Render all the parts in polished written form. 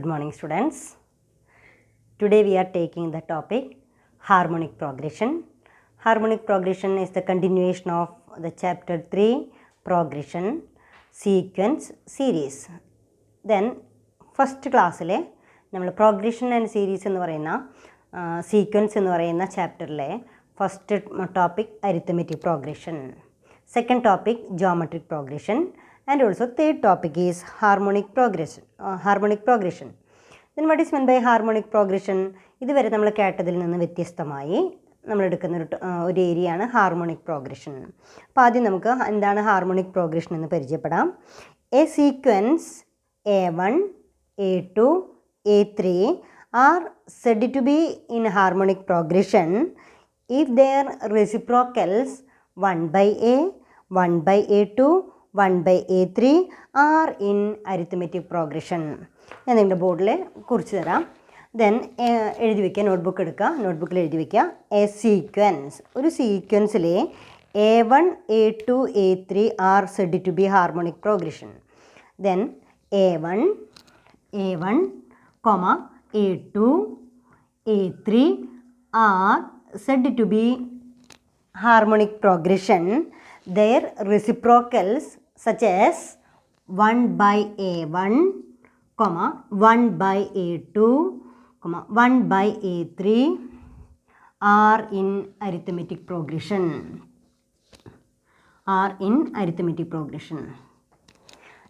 Good morning, students. Today we are taking the topic harmonic progression. Harmonic progression is the continuation of the chapter 3 progression sequence series. Then first classile നമ്മൾ progression and series എന്ന് പറയുന്ന sequence എന്ന് പറയുന്ന ചാപ്റ്ററിലെ first topic arithmetic progression, second topic geometric progression and also third topic is harmonic progression. Then what is meant by harmonic progression? ഇതുവരെ നമ്മൾ കേട്ടതിൽ നിന്ന് വ്യത്യസ്തമായി നമ്മൾ എടുക്കുന്ന ഒരു ഏരിയയാണ് ഹാർമോണിക് പ്രോഗ്രഷൻ. അപ്പോൾ ആദ്യം നമുക്ക് എന്താണ് ഹാർമോണിക് പ്രോഗ്രഷൻ എന്ന് പരിചയപ്പെടാം. A sequence A1, A2, A3 are said to be in harmonic progression if their reciprocals 1 by A, 1 by A2, 1 by A3 are in arithmetic progression. ഞാൻ നിങ്ങളുടെ ബോർഡിൽ കുറിച്ച് തരാം. ദെൻ എഴുതി വയ്ക്കുക, നോട്ട്ബുക്ക് എടുക്കുക, നോട്ട്ബുക്കിൽ എഴുതി വയ്ക്കുക. എ സീക്വൻസ്, ഒരു സീക്വൻസിലെ A1, A2, A3 are said to be harmonic progression. Then A1, A2, A3 are said to be harmonic progression. Their reciprocals such as 1 by A1, 1 by A2, 1 by A3 are in arithmetic progression.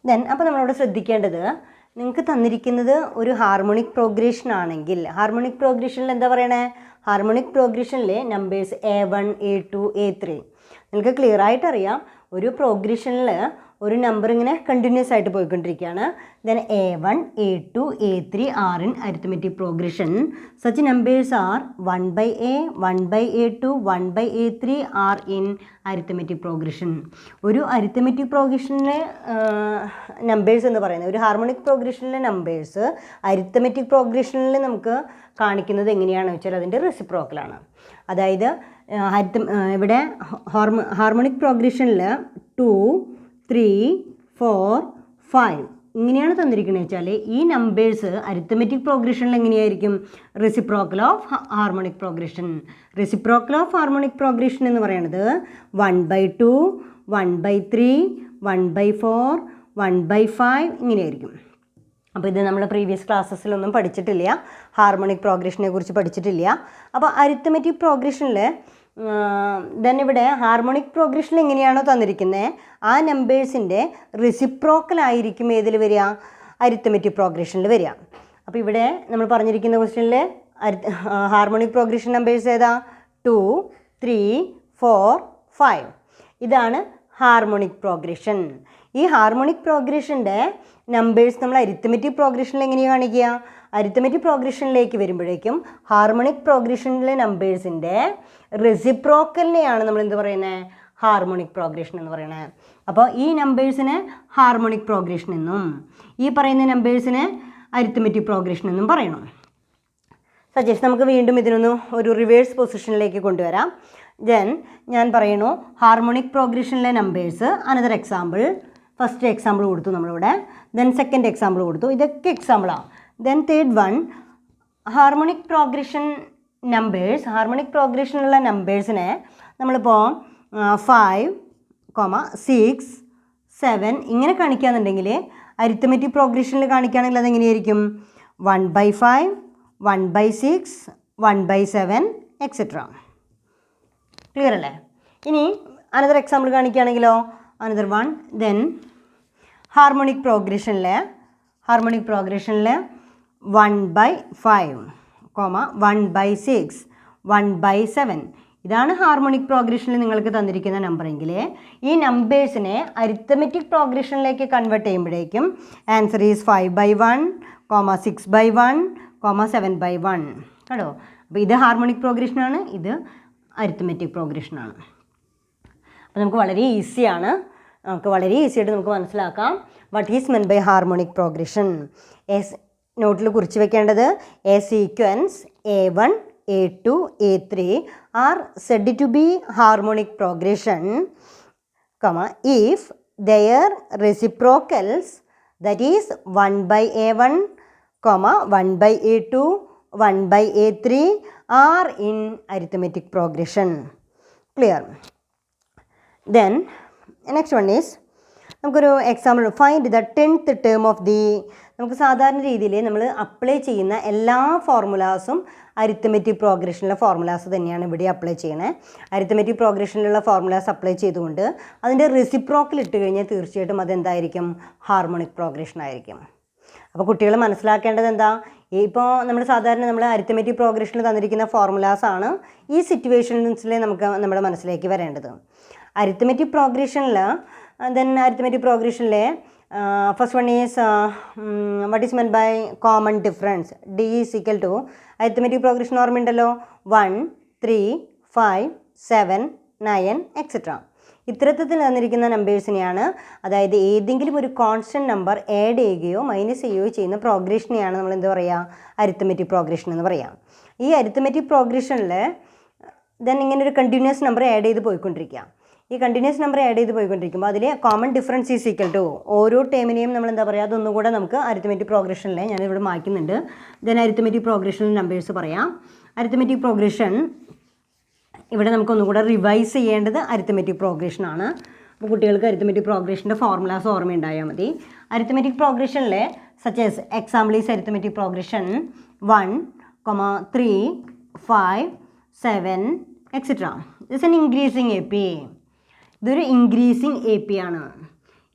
Then അപ്പോൾ നമ്മളവിടെ ശ്രദ്ധിക്കേണ്ടത്, നിങ്ങൾക്ക് തന്നിരിക്കുന്നത് ഒരു harmonic progression ആണെങ്കിൽ harmonic പ്രോഗ്രഷനിൽ എന്താ പറയണേ, harmonic പ്രോഗ്രഷനിലെ നമ്പേഴ്സ് A1, A2, A3 നിങ്ങൾക്ക് ക്ലിയർ ആയിട്ട് അറിയാം. ഒരു പ്രോഗ്രഷനിൽ ഒരു നമ്പർ ഇങ്ങനെ കണ്ടിന്യൂസ് ആയിട്ട് പോയിക്കൊണ്ടിരിക്കുകയാണ്. Then A1, A2, A3 are in arithmetic progression. Such numbers are 1 by A, 1 by A2, 1 by A3 are in arithmetic progression. ഒരു അരിത്തമെറ്റിക് പ്രോഗ്രഷനിലെ നമ്പേഴ്സ് എന്ന് പറയുന്നത്, ഒരു ഹാർമോണിക് പ്രോഗ്രഷനിലെ നമ്പേഴ്സ് അരിത്തമെറ്റിക് പ്രോഗ്രഷനിൽ നമുക്ക് കാണിക്കുന്നത് എങ്ങനെയാണെന്ന് വെച്ചാൽ അതിൻ്റെ റെസിപ്രോക്കലാണ്. അതായത് ഇവിടെ ഹാർമോണിക് പ്രോഗ്രഷനിൽ 2, 3, 4, 5 ഇങ്ങനെയാണ് തന്നിരിക്കുന്നത് വെച്ചാൽ ഈ നമ്പേഴ്സ് അരിത്തമെറ്റിക് പ്രോഗ്രഷനിൽ എങ്ങനെയായിരിക്കും, reciprocal of harmonic progression. Reciprocal of harmonic progression എന്ന് പറയുന്നത് 1 by 2, 1 by 3, 1 by 4, 1 by 5 ഇങ്ങനെയായിരിക്കും. അപ്പോൾ ഇത് നമ്മൾ പ്രീവിയസ് ക്ലാസ്സസിലൊന്നും പഠിച്ചിട്ടില്ല, ഹാർമോണിക് പ്രോഗ്രഷനെ കുറിച്ച് പഠിച്ചിട്ടില്ല. അപ്പോൾ അരിത്തമെറ്റിക് പ്രോഗ്രഷനിൽ ദെൻ ഇവിടെ ഹാർമോണിക് പ്രോഗ്രഷനിൽ എങ്ങനെയാണോ തന്നിരിക്കുന്നത് ആ നമ്പേഴ്സിൻ്റെ റെസിപ്രോക്കലായിരിക്കും ഏതിൽ വരിക, അരിത്തമെറ്റിക് പ്രോഗ്രഷനിൽ വരിക. അപ്പോൾ ഇവിടെ നമ്മൾ പറഞ്ഞിരിക്കുന്ന ക്വസ്റ്റ്യനിൽ ഹാർമോണിക് പ്രോഗ്രഷൻ നമ്പേഴ്സ് ഏതാ, 2, 3, 4, 5 ഇതാണ് ഹാർമോണിക് പ്രോഗ്രഷൻ. ഈ ഹാർമോണിക് പ്രോഗ്രഷൻ്റെ നമ്പേഴ്സ് നമ്മൾ അരിത്തമെറ്റിക് പ്രോഗ്രഷനിൽ എങ്ങനെയാണ് കാണിക്കുക, അരിത്തമെറ്റിക് പ്രോഗ്രഷനിലേക്ക് വരുമ്പോഴേക്കും ഹാർമോണിക് പ്രോഗ്രഷനിലെ നമ്പേഴ്സിൻ്റെ റെസിപ്രോക്കലിനെയാണ് നമ്മൾ എന്ത് പറയുന്നത്, ഹാർമോണിക് പ്രോഗ്രഷൻ എന്ന് പറയുന്നത്. അപ്പോൾ ഈ നമ്പേഴ്സിന് ഹാർമോണിക് പ്രോഗ്രഷൻ എന്നും ഈ പറയുന്ന നമ്പേഴ്സിന് അരിത്തമെറ്റിക് പ്രോഗ്രഷൻ എന്നും പറയണം. സജസ്റ്റ് നമുക്ക് വീണ്ടും ഇതിനൊന്ന് ഒരു റിവേഴ്സ് പൊസിഷനിലേക്ക് കൊണ്ടുവരാം. ദെൻ ഞാൻ പറയുന്നു ഹാർമോണിക് പ്രോഗ്രഷനിലെ numbers, another example. First example കൊടുത്തു നമ്മളിവിടെ, ദെൻ സെക്കൻഡ് എക്സാമ്പിൾ കൊടുത്തു, ഇതൊക്കെ എക്സാമ്പിളാണ്. Then third one harmonic progression numbers. Harmonic പ്രോഗ്രഷനിലുള്ള നമ്പേഴ്സിനെ നമ്മളിപ്പോൾ 5, 6, 7 ഇങ്ങനെ കാണിക്കുകയാണെന്നുണ്ടെങ്കിൽ അരിത്തമെറ്റിക് പ്രോഗ്രഷനിൽ കാണിക്കുകയാണെങ്കിൽ അതെങ്ങനെയായിരിക്കും, 1 by 5, 1 by 6, 1 by 7 etcetera. Clear അല്ലേ? ഇനി അനദർ എക്സാമ്പിൾ കാണിക്കുകയാണെങ്കിലോ, അനദർ വൺ. ദെൻ ഹാർമോണിക് പ്രോഗ്രഷനിൽ 1 by 5, 1 by 6, 1 by 7 ഇതാണ് ഹാർമോണിക് പ്രോഗ്രഷനിൽ നിങ്ങൾക്ക് തന്നിരിക്കുന്ന നമ്പറെങ്കിൽ ഈ നമ്പേഴ്സിനെ അരിത്തമെറ്റിക് പ്രോഗ്രഷനിലേക്ക് കൺവേർട്ട് ചെയ്യുമ്പോഴേക്കും answer is 5 by 1, 6 by 1, 7 by 1 കേട്ടോ. അപ്പോൾ ഇത് ഹാർമോണിക് പ്രോഗ്രഷനാണ്, ഇത് അരിത്തമെറ്റിക് പ്രോഗ്രഷനാണ്. അപ്പോൾ നമുക്ക് വളരെ ഈസിയാണ്, വളരെ ഈസിയായിട്ട് നമുക്ക് മനസ്സിലാക്കാം what is meant by harmonic progression. നോട്ടിൽ കുറിച്ച് വെക്കേണ്ടത്, a sequence A1, A2, A3 are said to be harmonic progression, if their reciprocals, that is 1 by A1, 1 by A2, 1 by A3 are in arithmetic progression. Clear? Then next one is നമുക്കൊരു example find the 10th term of the. നമുക്ക് സാധാരണ രീതിയിൽ നമ്മൾ apply ചെയ്യുന്ന എല്ലാ ഫോർമുലാസും arithmetic പ്രോഗ്രഷനിലെ formulas തന്നെയാണ് ഇവിടെ apply ചെയ്യണത്. അരിത്തമെറ്റിക് പ്രോഗ്രഷനിലുള്ള ഫോർമുലാസ് അപ്ലൈ ചെയ്തുകൊണ്ട് അതിൻ്റെ റെസിപ്രോക്കൽ ഇട്ട് കഴിഞ്ഞാൽ തീർച്ചയായിട്ടും അതെന്തായിരിക്കും? ഹാർമോണിക് പ്രോഗ്രഷൻ ആയിരിക്കും. അപ്പോൾ കുട്ടികൾ മനസ്സിലാക്കേണ്ടത് എന്താ? ഇപ്പോൾ നമ്മൾ സാധാരണ നമ്മൾ അരിത്തമെറ്റിക് പ്രോഗ്രഷനിൽ തന്നിരിക്കുന്ന ഫോർമുലാസാണ് ഈ സിറ്റുവേഷൻസിൽ നമുക്ക് നമ്മുടെ മനസ്സിലേക്ക് വരേണ്ടത്. അരിത്തമെറ്റിക് പ്രോഗ്രഷനിൽ arithmetic progression first one is what is meant by common difference. D is equal to arithmetic progression ഓർമ്മയുണ്ടല്ലോ 1 3 5 7 9 etc. ഇത്തരത്തിൽ തന്നിരിക്കുന്ന നമ്പേഴ്സിനെയാണ്, അതായത് ഏതെങ്കിലും ഒരു കോൺസ്റ്റൻറ്റ് നമ്പർ ആഡ് ചെയ്യുകയോ മൈനസ് ചെയ്യുകയോ ചെയ്യുന്ന പ്രോഗ്രഷനെയാണ് നമ്മൾ എന്താ പറയുക? അരിത്തമെറ്റിക് പ്രോഗ്രഷൻ എന്ന് പറയാം. ഈ അരിത്തമെറ്റിക് പ്രോഗ്രഷനിൽ ഇങ്ങനെ ഒരു കണ്ടിന്യൂസ് നമ്പർ ആഡ് ചെയ്ത് പോയിക്കൊണ്ടിരിക്കുക. ഈ കണ്ടിന്യൂസ് നമ്പർ ആഡ് ചെയ്ത് പോയിക്കൊണ്ടിരിക്കുമ്പോൾ അതിൽ common difference is equal to ഓരോ ടേമിനെയും നമ്മൾ എന്താ പറയുക? അതൊന്നുകൂടെ നമുക്ക് അരിത്തമെറ്റിക് പ്രോഗ്രഷനിൽ ഞാനിവിടെ മാറ്റുന്നുണ്ട്. അരിത്തമെറ്റിക് പ്രോഗ്രഷനിൽ നമ്പേഴ്സ് പറയാം. അരിത്തമെറ്റിക് പ്രോഗ്രഷൻ ഇവിടെ നമുക്കൊന്നുകൂടെ റിവൈസ് ചെയ്യേണ്ടത് അരിത്തമെറ്റിക് പ്രോഗ്രഷനാണ്. അപ്പോൾ കുട്ടികൾക്ക് അരിത്തമെറ്റിക് പ്രോഗ്രഷൻ്റെ ഫോർമുലാസ് ഓർമ്മയുണ്ടായാൽ മതി. അരിത്തമെറ്റിക് പ്രോഗ്രഷനിൽ such as example is arithmetic progression 1, 3, 5, 7 etc. It's an increasing A P. ഇതൊരു ഇൻക്രീസിങ് എ പി ആണ്.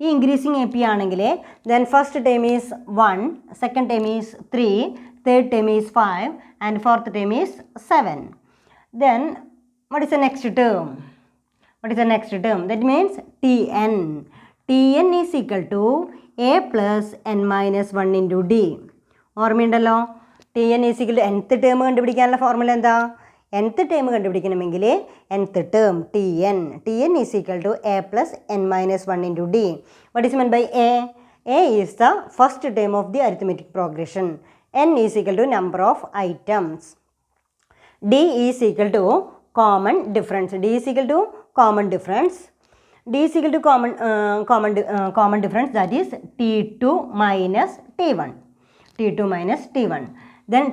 ഈ ഇൻക്രീസിങ് എ പി ആണെങ്കിൽ then first term is 1, second term is 3, third term is 5 and fourth term is 7. Then what is the next term? What is the next term? That means Tn. Tn is equal to a plus n minus 1 into d. ഓർമ്മയുണ്ടല്ലോ? Tn is equal to nth term കണ്ടുപിടിക്കാനുള്ള formula എന്താ? nth term കണ്ടുപിടിക്കണമെങ്കിൽ nth term Tn is equal to a plus n minus 1 into d. What is meant by a? A is the first term of the arithmetic progression. n is equal to number of items. d is equal to common difference. D is equal to common difference. D is equal to common difference, that is T2 minus T1. T2 minus T1. Then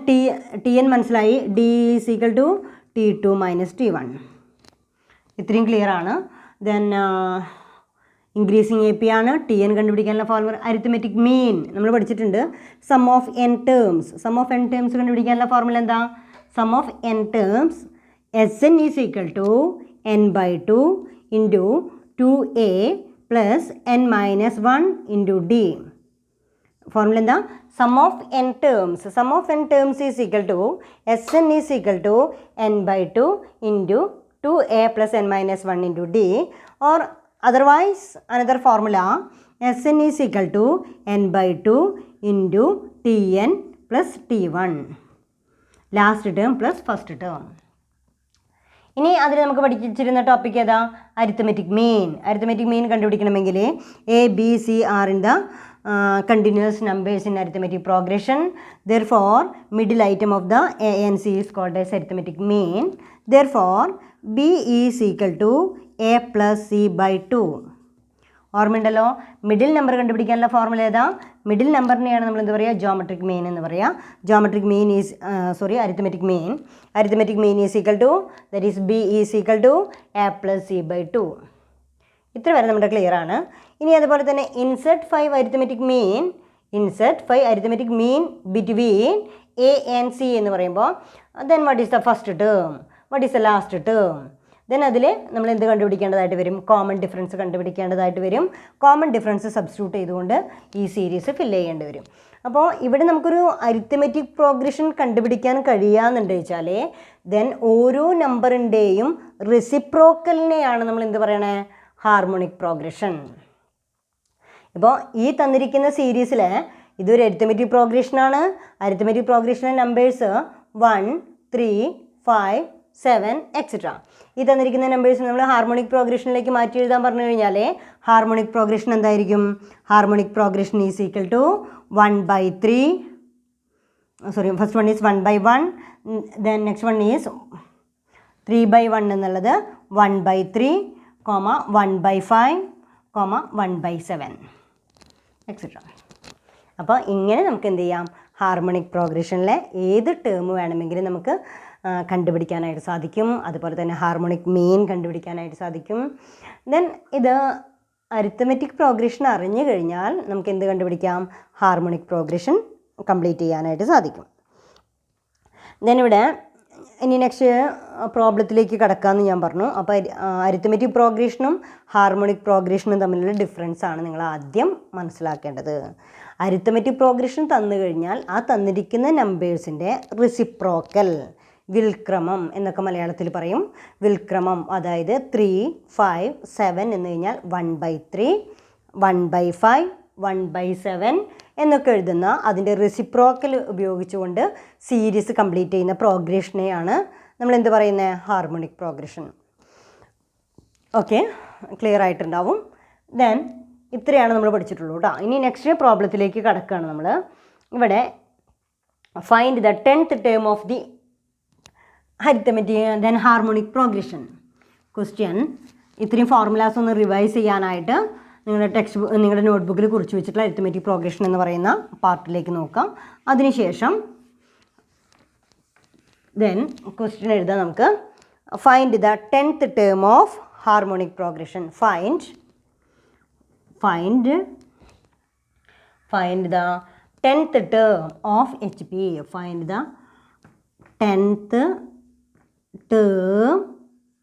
Tn മനസ്സിലായി. D is equal to T2 minus T1. ഇത്രയും clear ആണ്. Then increasing A P ആണ്. Tn കണ്ടുപിടിക്കാനുള്ള formula arithmetic mean നമ്മൾ പഠിച്ചിട്ടുണ്ട്. Sum of n terms. Sum of n terms കണ്ടുപിടിക്കാനുള്ള formula എന്താ? Sum of n terms Sn is equal to n by 2 into 2a plus n minus 1 into d. Formula എന്താ? Sum of n terms. Sum of n terms is equal to Sn is equal to n by 2 into 2a plus n minus 1 into d, or otherwise another formula Sn is equal to n by 2 into Tn plus T1. Last term plus first term. ഇനി അതിൽ നമുക്ക് പഠിച്ചിരുന്ന topic ഏതാ? Arithmetic mean. Arithmetic mean കണ്ടുപിടിക്കണമെങ്കിൽ A B C are in the continuous numbers in arithmetic progression. Therefore middle item of the A and C is called as arithmetic mean. Therefore B is equal to A plus C by 2. ഓർമ്മയുണ്ടല്ലോ? Middle number കണ്ടുപിടിക്കാനുള്ള formula ഏതാ? Middle നമ്പറിനെയാണ് നമ്മൾ എന്താ പറയുക? Geometric mean എന്ന് പറയുക. Geometric mean is arithmetic mean. Arithmetic mean is equal to, that is B is equal to A plus C by 2. ഇത്ര വരെ നമ്മുടെ ക്ലിയർ ആണ്. ഇനി അതുപോലെ തന്നെ insert 5 arithmetic mean. Insert 5 arithmetic mean between A and C എന്ന് പറയുമ്പോൾ then what is the first term, what is the last term. Then അതിൽ നമ്മൾ എന്ത് കണ്ടുപിടിക്കേണ്ടതായിട്ട് വരും? കോമൺ ഡിഫറൻസ് കണ്ടുപിടിക്കേണ്ടതായിട്ട് വരും. കോമൺ ഡിഫറൻസ് സബ്സ്റ്റിറ്റ്യൂട്ട് ചെയ്തുകൊണ്ട് ഈ സീരീസ് ഫില്ല് ചെയ്യേണ്ടി വരും. അപ്പോൾ ഇവിടെ നമുക്കൊരു അരിത്തമെറ്റിക് പ്രോഗ്രഷൻ കണ്ടുപിടിക്കാൻ കഴിയാമെന്നുണ്ട് വെച്ചാൽ ദെൻ ഓരോ നമ്പറിൻ്റെയും റെസിപ്രോക്കലിനെയാണ് നമ്മൾ എന്ത് പറയണേ? Harmonic progression. ഇപ്പോൾ ഈ തന്നിരിക്കുന്ന സീരീസിൽ ഇതൊരു അരിത്തമെറ്റിക് പ്രോഗ്രഷനാണ്. അരിത്തമെറ്റിക് പ്രോഗ്രഷനിലെ നമ്പേഴ്സ് 1, 3, 5, 7 etc. ഈ തന്നിരിക്കുന്ന നമ്പേഴ്സ് നമ്മൾ ഹാർമോണിക് പ്രോഗ്രഷനിലേക്ക് മാറ്റി എഴുതാൻ പറഞ്ഞു കഴിഞ്ഞാൽ ഹാർമോണിക് പ്രോഗ്രഷൻ എന്തായിരിക്കും? Harmonic progression is equal to 1 by 3. First one is 1 by 1. Then next one is 3 by 1 എന്നുള്ളത് 1 by 3, 1 by 5, 1 by 7 etc. അപ്പോൾ ഇങ്ങനെ നമുക്ക് എന്ത് ചെയ്യാം? ഹാർമോണിക് പ്രോഗ്രഷനിലെ ഏത് ടേം വേണമെങ്കിലും നമുക്ക് കണ്ടുപിടിക്കാനായിട്ട് സാധിക്കും. അതുപോലെ തന്നെ ഹാർമോണിക് മീൻ കണ്ടുപിടിക്കാനായിട്ട് സാധിക്കും. ദെൻ ഇത് അരിത്തമെറ്റിക് പ്രോഗ്രഷൻ അറിഞ്ഞു കഴിഞ്ഞാൽ നമുക്ക് എന്ത് കണ്ടുപിടിക്കാം? ഹാർമോണിക് പ്രോഗ്രഷൻ കംപ്ലീറ്റ് ചെയ്യാനായിട്ട് സാധിക്കും. ദെൻ ഇവിടെ ഇനി നെക്സ്റ്റ് പ്രോബ്ലത്തിലേക്ക് കടക്കാമെന്ന് ഞാൻ പറഞ്ഞു. അപ്പോൾ അരിത്തമെറ്റിക് പ്രോഗ്രഷനും ഹാർമോണിക് പ്രോഗ്രഷനും തമ്മിലുള്ള ഡിഫറൻസ് ആണ് നിങ്ങൾ ആദ്യം മനസ്സിലാക്കേണ്ടത്. അരിത്തമെറ്റിക് പ്രോഗ്രഷൻ തന്നു കഴിഞ്ഞാൽ ആ തന്നിരിക്കുന്ന നമ്പേഴ്സിൻ്റെ റെസിപ്രോക്കൽ, വിൽക്രമം എന്നൊക്കെ മലയാളത്തിൽ പറയും. വിൽക്രമം അതായത് 3, 5, 7 എന്ന് കഴിഞ്ഞാൽ 1/3, 1/5, 1/7 എന്നൊക്കെ എഴുതുന്ന അതിൻ്റെ റെസിപ്രോക്കൽ ഉപയോഗിച്ചുകൊണ്ട് സീരീസ് കംപ്ലീറ്റ് ചെയ്യുന്ന പ്രോഗ്രഷനെയാണ് നമ്മൾ എന്ത് പറയുന്നത്? Harmonic progression. ഓക്കെ, ക്ലിയർ ആയിട്ടുണ്ടാവും. ദെൻ ഇത്രയാണ് നമ്മൾ പഠിച്ചിട്ടുള്ളൂ കേട്ടോ. ഇനി നെക്സ്റ്റ് പ്രോബ്ലത്തിലേക്ക് കടക്കുകയാണ് നമ്മൾ. ഇവിടെ find the 10th term of the arithmetic then harmonic progression. Question ഇത്രയും ഫോർമുലാസ് ഒന്ന് റിവൈസ് ചെയ്യാനായിട്ട് നിങ്ങളുടെ നോട്ട്ബുക്കിൽ കുറിച്ച് വെച്ചിട്ടുള്ള അരിത്തമെറ്റിക് പ്രോഗ്രഷൻ എന്ന് പറയുന്ന പാർട്ടിലേക്ക് നോക്കാം. അതിനുശേഷം ദെൻ ക്വസ്റ്റ്യൻ എഴുതാം നമുക്ക്. Find the 10th term of harmonic progression. Find the 10th term of HP. Find the 10th term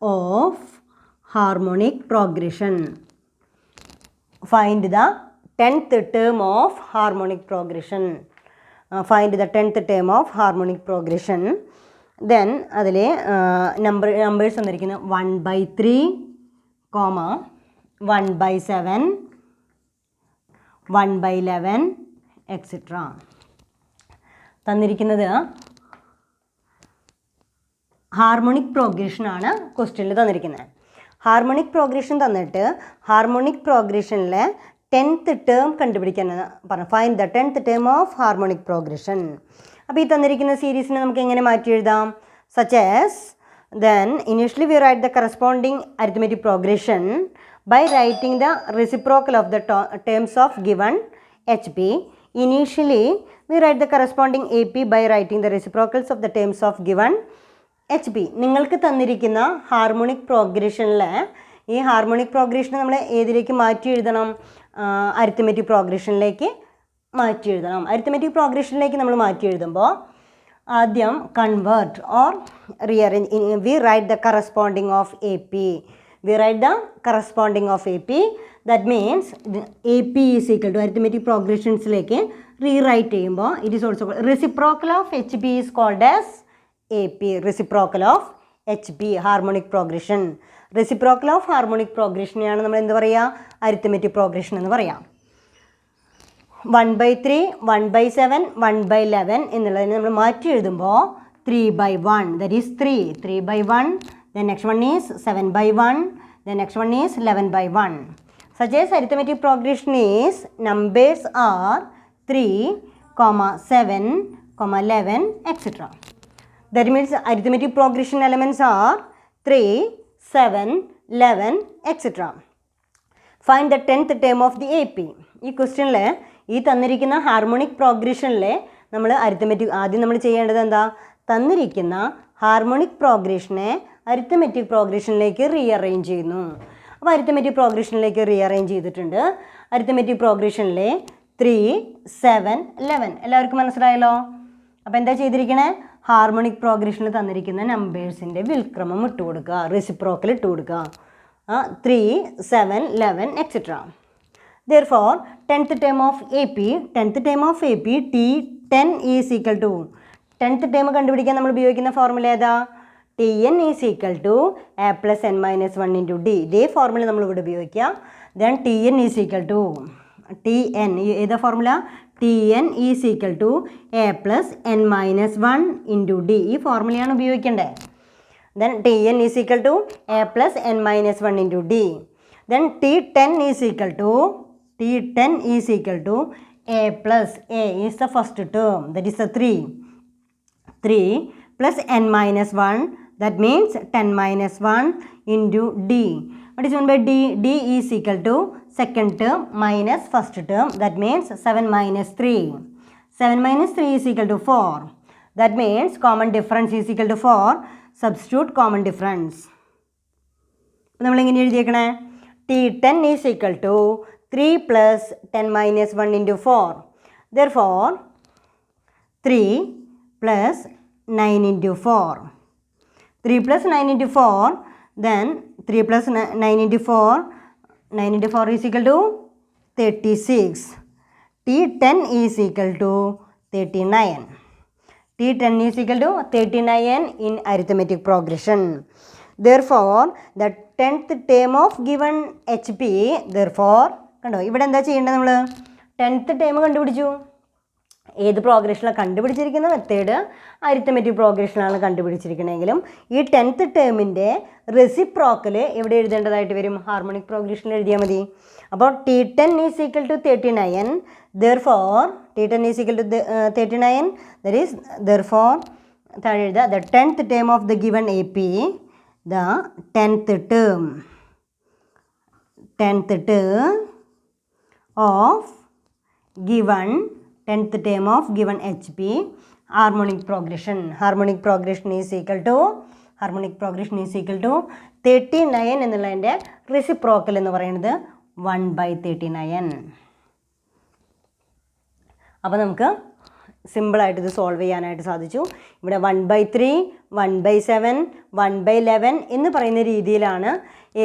of harmonic progression. Find the 10th term of harmonic progression. Find the 10th term of harmonic progression. Then അതിലെ numbers തന്നിരിക്കുന്നത് 1/3, 1/7, 1/11 etcetera. തന്നിരിക്കുന്നത് harmonic പ്രോഗ്രഷനാണ് ക്വസ്റ്റ്യനിൽ തന്നിരിക്കുന്നത്. Harmonic progression തന്നിട്ട് harmonic പ്രോഗ്രഷനിലെ 10th term കണ്ടുപിടിക്കാൻ പറഞ്ഞു. Find the 10th term of harmonic progression. അപ്പോൾ ഈ തന്നിരിക്കുന്ന സീരീസിനെ നമുക്ക് എങ്ങനെ മാറ്റി എഴുതാം? Such as then initially V write the corresponding arithmetic progression by writing the reciprocal of the terms of given HP. Initially, we write the corresponding AP by writing the reciprocals of the terms of given HP. നിങ്ങൾക്ക് തന്നിരിക്കുന്ന harmonic പ്രോഗ്രഷനിലെ ഈ harmonic progression നമ്മൾ ഏതിലേക്ക് മാറ്റി എഴുതണം? Arithmetic പ്രോഗ്രഷനിലേക്ക് മാറ്റി എഴുതണം. Arithmetic പ്രോഗ്രഷനിലേക്ക് നമ്മൾ മാറ്റി എഴുതുമ്പോൾ ആദ്യം convert or rearrange. We write the corresponding of AP. We write the corresponding of AP. That means AP is equal to arithmetic progressions-ലേക്ക് rewrite ചെയ്യുമ്പോൾ it is also reciprocal of HP is called as AP. Reciprocal of HP, harmonic progression. Reciprocal of harmonic progression-നെയാണ് നമ്മൾ എന്ത് പറയുക? arithmetic progression എന്ന് പറയാം. 1/3, 1/7, 1/11 എന്നുള്ളതിനെ നമ്മൾ മാറ്റി എഴുതുമ്പോൾ 3/1, that is 3/1. The next one is 7/1. The next one is 11/1. Such as arithmetic progression is numbers are 3, 7, 11, etc. That means arithmetic progression elements are 3, 7, 11, etc. Find the 10th term of the AP. ഈ ക്വസ്റ്റ്യനിൽ ഈ തന്നിരിക്കുന്ന harmonic പ്രോഗ്രഷനിലെ നമ്മൾ arithmetic ആദ്യം നമ്മൾ ചെയ്യേണ്ടത് എന്താ? തന്നിരിക്കുന്ന ഹാർമോണിക് പ്രോഗ്രഷനെ അരിത്തമെറ്റിക് പ്രോഗ്രഷനിലേക്ക് റീഅറേഞ്ച് ചെയ്യുന്നു. അപ്പോൾ അരിത്തമെറ്റിക് പ്രോഗ്രഷനിലേക്ക് റീഅറേഞ്ച് ചെയ്തിട്ടുണ്ട്. അരിത്തമെറ്റിക് പ്രോഗ്രഷനിലെ 3, 7, 11 എല്ലാവർക്കും മനസ്സിലായല്ലോ. അപ്പോൾ എന്താ ചെയ്തിരിക്കണേ? ഹാർമോണിക് പ്രോഗ്രഷനിൽ തന്നിരിക്കുന്ന നമ്പേഴ്സിൻ്റെ വിൽക്രമം ഇട്ട് കൊടുക്കുക, റെസിപ്രോക്കൽ ഇട്ട് കൊടുക്കുക. 3, 7, 11 etcetera. Therefore 10th term of AP T10 is equal to 10th term കണ്ടുപിടിക്കാൻ നമ്മൾ ഉപയോഗിക്കുന്ന ഫോർമുല ഏതാ? Tn is equal to a plus n minus 1 into d. ഇതേ ഫോർമുല നമ്മളിവിടെ ഉപയോഗിക്കുക. Then Tn is equal to Tn ഏതാ formula? Tn is equal to a plus n minus 1 into d. ഈ ഫോർമുലയാണ് ഉപയോഗിക്കേണ്ടത്. Then Tn is equal to a plus n minus 1 into d. Then T10 is equal to a plus a is the first term, that is the 3 plus n minus 1, that means 10 minus 1 into d. What is 1 by d? D is equal to second term minus first term, that means 7 minus 3. 7 minus 3 is equal to 4. That means common difference is equal to 4. Substitute common difference. നമ്മൾ എങ്ങനെ എഴുതിയേക്കണേ? T10 is equal to 3 plus 10 minus 1 into 4. Therefore, 3 plus 9 into 4. 3 plus 9 into 4. Then 3 plus 9 into 4. 9 into 4 is equal to 36. T10 is equal to 39. T10 is equal to 39 in arithmetic progression. Therefore, the 10th term of given HP, therefore, കണ്ടോ ഇവിടെ എന്താ ചെയ്യേണ്ടത്? നമ്മൾ 10th term കണ്ടുപിടിച്ചു. ഏത് പ്രോഗ്രഷനിലാണ് കണ്ടുപിടിച്ചിരിക്കുന്ന method? Arithmetic പ്രോഗ്രഷനാണ് കണ്ടുപിടിച്ചിരിക്കണമെങ്കിലും ഈ 10th ടേമിൻ്റെ reciprocal എവിടെ എഴുതേണ്ടതായിട്ട് വരും? ഹാർമോണിക് പ്രോഗ്രഷനിൽ എഴുതിയാൽ മതി. അപ്പോൾ T10 is equal to 39. Therefore, T10 is equal to 39. That is, therefore, the 10th term of the given AP, the 10th term of given 10th term of given HP, harmonic progression is equal to 39 എന്നുള്ളതിൻ്റെ reciprocal എന്ന് പറയുന്നത് 1/39. അപ്പോൾ നമുക്ക് സിമ്പിളായിട്ട് ഇത് solve ചെയ്യാനായിട്ട് സാധിച്ചു. ഇവിടെ 1/3, 1/7, 1/11 എന്ന് പറയുന്ന രീതിയിലാണ്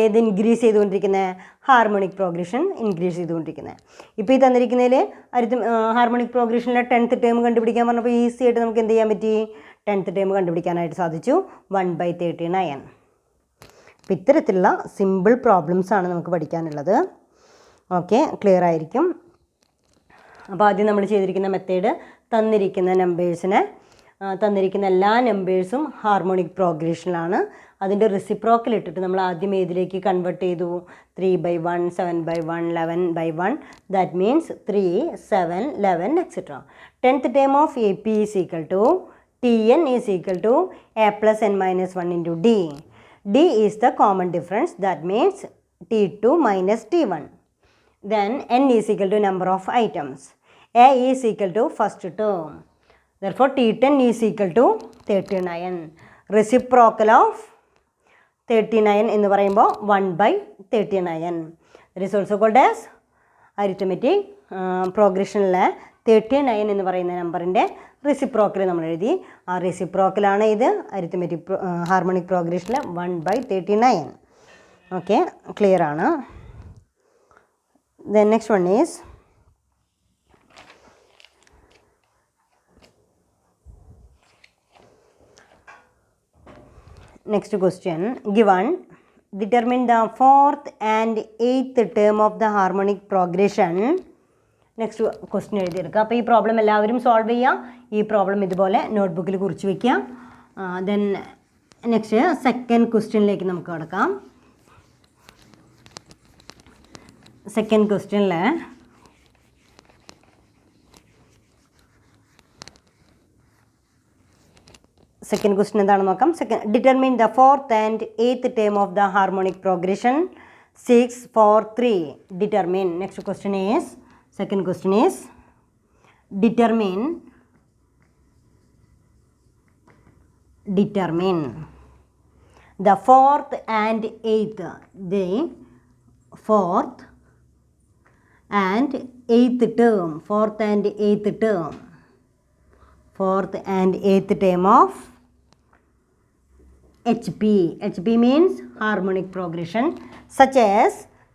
ഏത് ഇൻക്രീസ് ചെയ്തുകൊണ്ടിരിക്കുന്നത്? ഹാർമോണിക് പ്രോഗ്രഷൻ ഇൻക്രീസ് ചെയ്തുകൊണ്ടിരിക്കുന്നത്. ഇപ്പോൾ ഈ തന്നിരിക്കുന്നതിൽ ഹാർമോണിക് പ്രോഗ്രഷനിലെ 10th ടേം കണ്ടുപിടിക്കാൻ പറഞ്ഞപ്പോൾ ഈസി ആയിട്ട് നമുക്ക് എന്ത് ചെയ്യാൻ പറ്റി? 10th ടേം കണ്ടുപിടിക്കാനായിട്ട് സാധിച്ചു. 1/39. അപ്പോൾ ഇത്തരത്തിലുള്ള സിമ്പിൾ പ്രോബ്ലംസാണ് നമുക്ക് പഠിക്കാനുള്ളത്. ഓക്കെ, ക്ലിയർ ആയിരിക്കും. അപ്പോൾ ആദ്യം നമ്മൾ ചെയ്തിരിക്കുന്ന മെത്തേഡ് തന്നിരിക്കുന്ന എല്ലാ നമ്പേഴ്സും ഹാർമോണിക് പ്രോഗ്രഷനിലാണ്. അതിൻ്റെ റെസിപ്രോക്കൽ ഇട്ടിട്ട് നമ്മൾ ആദ്യം ഏതിലേക്ക് കൺവേർട്ട് ചെയ്തു? 3/1, 7/1, 11/1. That means 3, 7, 11, etc. 10th term of AP is equal to Tn is equal to A plus n minus 1 into D. D is the common difference. That means T2 minus T1. Then n is equal to number of items. A is equal to first term. Therefore, T10 is equal to 39. Reciprocal of 39 എന്ന് പറയുമ്പോൾ 1/39. That is also called as arithmetic പ്രോഗ്രഷനിലെ 39 എന്ന് പറയുന്ന നമ്പറിൻ്റെ reciprocal നമ്മൾ എഴുതി. ആ റെസിപ്രോക്കലാണ് ഇത് arithmetic harmonic പ്രോഗ്രഷനിലെ 1/39. Okay, clear ആണ്. Then next one is next question. Given, determine the 4th and 8th term of the harmonic progression. Next question എഴുതിയെടുക്കുക. അപ്പോൾ ഈ പ്രോബ്ലം എല്ലാവരും സോൾവ് ചെയ്യുക. ഈ പ്രോബ്ലം ഇതുപോലെ നോട്ട്ബുക്കിൽ കുറിച്ച് വയ്ക്കുക. ദെൻ നെക്സ്റ്റ് സെക്കൻഡ് ക്വസ്റ്റ്യനിലേക്ക് നമുക്ക് കിടക്കാം. സെക്കൻഡ് ക്വസ്റ്റ്യനിൽ എന്താണെന്ന് നോക്കാം. Determine the 4th and 8th term of the harmonic progression 6, 4, 3. Determine. Next question is, second question is, determine the 4th and 8th. The 4th and 8th term. 4th and 8th term of HP. HP means harmonic progression, such as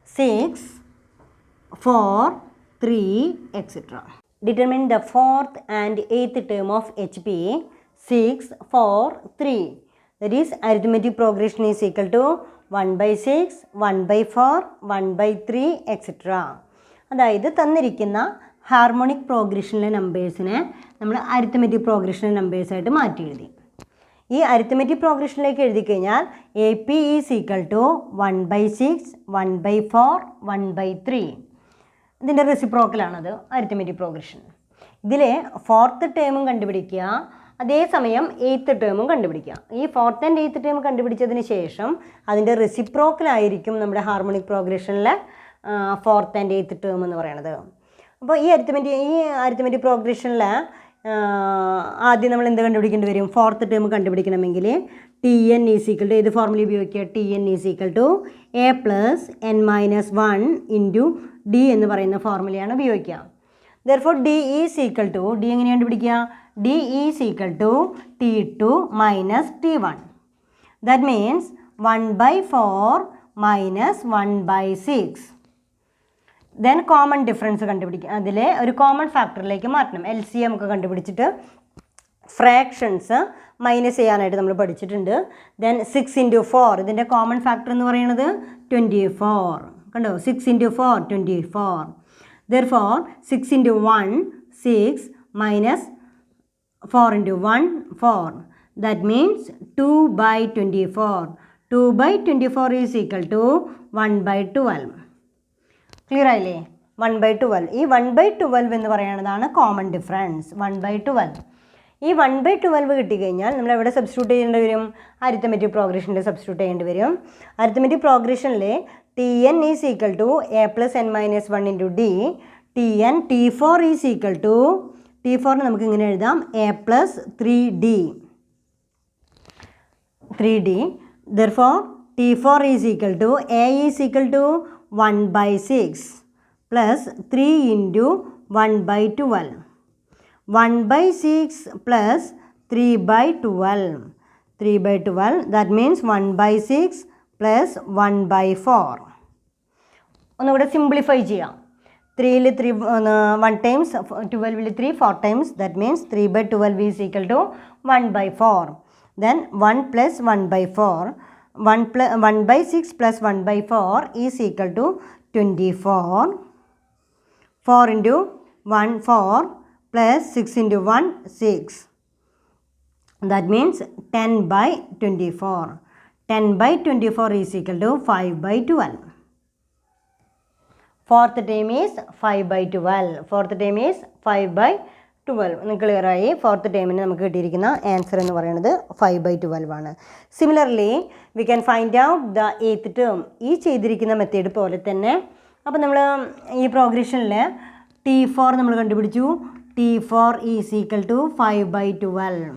6, 4, 3, etc. Determine the 4th and 8th term of HP 6, 4, 3. That is, arithmetic progression is equal to 1/6, 1/4, 1/3, etc. അതായത് തന്നിരിക്കുന്ന harmonic പ്രോഗ്രഷനിലെ നമ്പേഴ്സിനെ നമ്മൾ arithmetic പ്രോഗ്രഷനിലെ നമ്പേഴ്സായിട്ട് മാറ്റി എഴുതി. ഈ arithmetic പ്രോഗ്രഷനിലേക്ക് എഴുതി കഴിഞ്ഞാൽ AP is equal to 1/6, 1/4, 1/3. ഇതിൻ്റെ റെസിപ്രോക്കലാണത് arithmetic progression. ഇതിൽ 4th ടേമും കണ്ടുപിടിക്കുക, അതേസമയം 8th ടേമും കണ്ടുപിടിക്കുക. ഈ 4th and 8th ടേം കണ്ടുപിടിച്ചതിന് ശേഷം അതിൻ്റെ റെസിപ്രോക്കലായിരിക്കും നമ്മുടെ harmonic പ്രോഗ്രഷനിലെ 4th and 8th term എന്ന് പറയുന്നത്. അപ്പോൾ ഈ അരിത്തമെറ്റിക് പ്രോഗ്രഷനിൽ ആദ്യം നമ്മൾ എന്ത് കണ്ടുപിടിക്കേണ്ടി വരും? ഫോർത്ത് ടേം കണ്ടുപിടിക്കണമെങ്കിൽ Tn ഈസ് ഈക്വൽ ടു ഏത് ഫോർമുല ഉപയോഗിക്കുക? Tn is equal to a plus n-1 into d എന്ന് പറയുന്ന ഫോർമുലയാണ് ഉപയോഗിക്കുക. Therefore d is equal to, d എങ്ങനെ കണ്ടുപിടിക്കുക? d is equal to T2 minus T1. That means 1/4 minus 1/6. Then common difference കണ്ടുപിടിക്കുക. അതിലെ ഒരു കോമൺ ഫാക്ടറിലേക്ക് മാറ്റണം. LCM ഒക്കെ കണ്ടുപിടിച്ചിട്ട് ഫ്രാക്ഷൻസ് മൈനസ് ചെയ്യാനായിട്ട് നമ്മൾ പഠിച്ചിട്ടുണ്ട്. ദെൻ 6 × 4, ഇതിൻ്റെ കോമൺ ഫാക്ടർ എന്ന് പറയുന്നത് 24. കണ്ടോ? 6 × 4 24. Therefore 6 × 1 6 minus 4 × 1 4. That means 2/24. 2/24 is equal to 1/12. Clear ആയില്ലേ? 1/12. ഈ 1/12 എന്ന് പറയുന്നതാണ് കോമൺ ഡിഫറൻസ്. 1/12. ഈ 1/12 കിട്ടിക്കഴിഞ്ഞാൽ നമ്മൾ എവിടെ സബ്സ്റ്റിറ്റ്യൂട്ട് ചെയ്യേണ്ടി വരും? അരിത്തമെറ്റിക് പ്രോഗ്രഷനിൽ സബ്സ്റ്റിറ്റ്യൂട്ട് ചെയ്യേണ്ടി വരും. അരിത്തമെറ്റിക് പ്രോഗ്രഷനിൽ Tn is equal to a plus n-1 into d. T4 is equal to, T4 നമുക്ക് ഇങ്ങനെ എഴുതാം, a plus 3d. Therefore T4 is equal to a is equal to 1/6 plus 3 into 1/12. 1/6 plus 3/12. 3/12, that means 1/6 plus 1/4. ഒന്നുകൂടെ simplify ചെയ്യാം. 3ൽ 3 1 times, 12ൽ 3 4 times, that means 3/12 is equal to 1/4. Then 1 plus 1/4, 1/6 plus 1/4 is equal to 24. 4 into 1 4 plus 6 into 1 6. That means 10/24. 10/24 is equal to 5/12. Fourth term is 5/12. Fourth term is 5/12. നിങ്ങൾക്ക് clear ആയി? Fourth ടേമിന് നമുക്ക് കിട്ടിയിരിക്കുന്ന answer എന്ന് പറയുന്നത് 5/12 ആണ്. Similarly we can find out the 8th term ഈ ചെയ്തിരിക്കുന്ന മെത്തേഡ് പോലെ തന്നെ. അപ്പോൾ നമ്മൾ ഈ പ്രോഗ്രഷനിൽ T4 നമ്മൾ കണ്ടുപിടിച്ചു. T4 is equal to 5/12.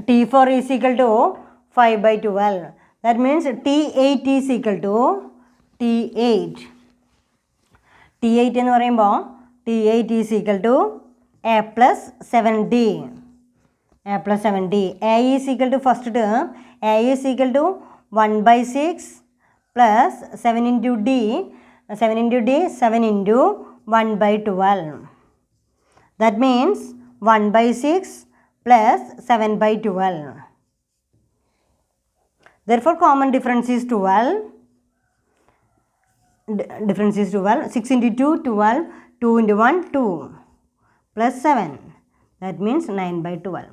T4 is equal to 5/12. That means T8 is equal to T8 എന്ന് പറയുമ്പോൾ T8 is equal to a plus 7d. a plus 7d. a is equal to first term, a is equal to 1/6 plus 7 into d. 7 into d 7 into 1/12. That means 1/6 plus 7/12. Therefore common difference is 12. Difference is 12. 6 into 2 12. 2 into 1 2 plus 7. That means 9/12.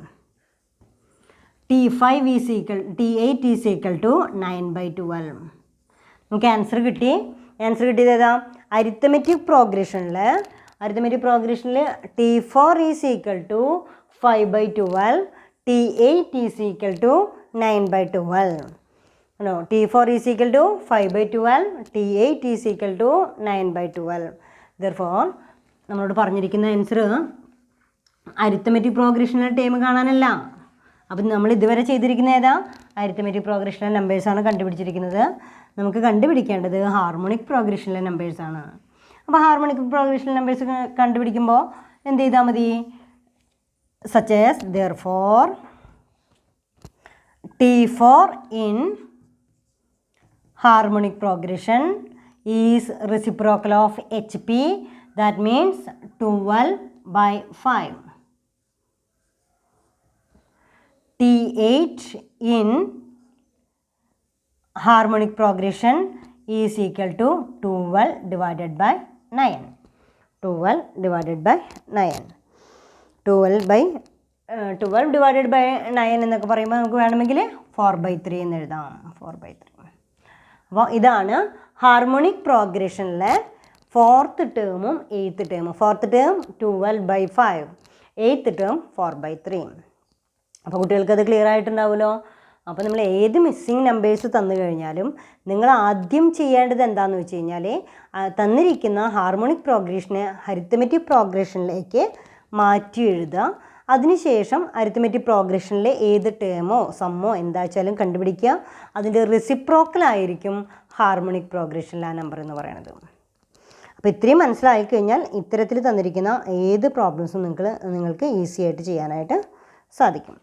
T8 is equal to 9/12. നമുക്ക് answer കിട്ടി. Answer കിട്ടിയത് ഏതാ? Arithmetic പ്രോഗ്രഷനിൽ T4 is equal to 5/12. T8 is equal to 9/12. No, T4 is equal to 5/12. T8 is equal to 9/12. Therefore നമ്മളോട് പറഞ്ഞിരിക്കുന്ന answer arithmetic പ്രോഗ്രഷനിലെ term കാണാനല്ല. അപ്പം നമ്മൾ ഇതുവരെ ചെയ്തിരിക്കുന്ന ഏതാ? അരിത്തമെറ്റിക് പ്രോഗ്രഷനിലെ നമ്പേഴ്സാണ് കണ്ടുപിടിച്ചിരിക്കുന്നത്. നമുക്ക് കണ്ടുപിടിക്കേണ്ടത് ഹാർമോണിക് പ്രോഗ്രഷനിലെ നമ്പേഴ്സാണ്. അപ്പോൾ ഹാർമോണിക് പ്രോഗ്രഷനിലെ നമ്പേഴ്സ് കണ്ടുപിടിക്കുമ്പോൾ എന്ത് ചെയ്താൽ മതി? Such as therefore T4 in harmonic progression is reciprocal of HP. That means 12/5. T8 in harmonic progression is equal to 12 divided by 9. 12 divided by 9. 12 divided by 9 എന്നൊക്കെ പറയുമ്പോൾ നമുക്ക് വേണമെങ്കിൽ 4/3 എന്ന് എഴുതാം. 4/3. അപ്പോൾ ഇതാണ് ഹാർമോണിക് പ്രോഗ്രഷനിലെ ഫോർത്ത് ടേമും 8th ടേമും. Fourth term 12/5, 8th term 4/3. അപ്പോൾ കുട്ടികൾക്കത് ക്ലിയർ ആയിട്ടുണ്ടാവുമല്ലോ. അപ്പോൾ നമ്മൾ ഏത് മിസ്സിങ് നമ്പേഴ്സ് തന്നു കഴിഞ്ഞാലും നിങ്ങൾ ആദ്യം ചെയ്യേണ്ടത് എന്താണെന്ന് വെച്ച് കഴിഞ്ഞാൽ തന്നിരിക്കുന്ന ഹാർമോണിക് പ്രോഗ്രഷനെ അരിത്മെറ്റിക് പ്രോഗ്രഷനിലേക്ക് മാറ്റി എഴുതുക. അതിനുശേഷം അരിത്മെറ്റിക് പ്രോഗ്രഷനിലെ ഏത് ടേമോ സമ്മോ എന്താ വെച്ചാലും കണ്ടുപിടിക്കുക. അതിൻ്റെ റെസിപ്രോക്കലായിരിക്കും ഹാർമോണിക് പ്രോഗ്രഷനിലെ ആ നമ്പർ എന്ന് പറയുന്നത്. അപ്പോൾ ഇത്രയും മനസ്സിലായി കഴിഞ്ഞാൽ ഇത്തരത്തിൽ തന്നിരിക്കുന്ന ഏത് പ്രോബ്ലംസും നിങ്ങൾക്ക് ഈസി ആയിട്ട് ചെയ്യാനായിട്ട് സാധിക്കും.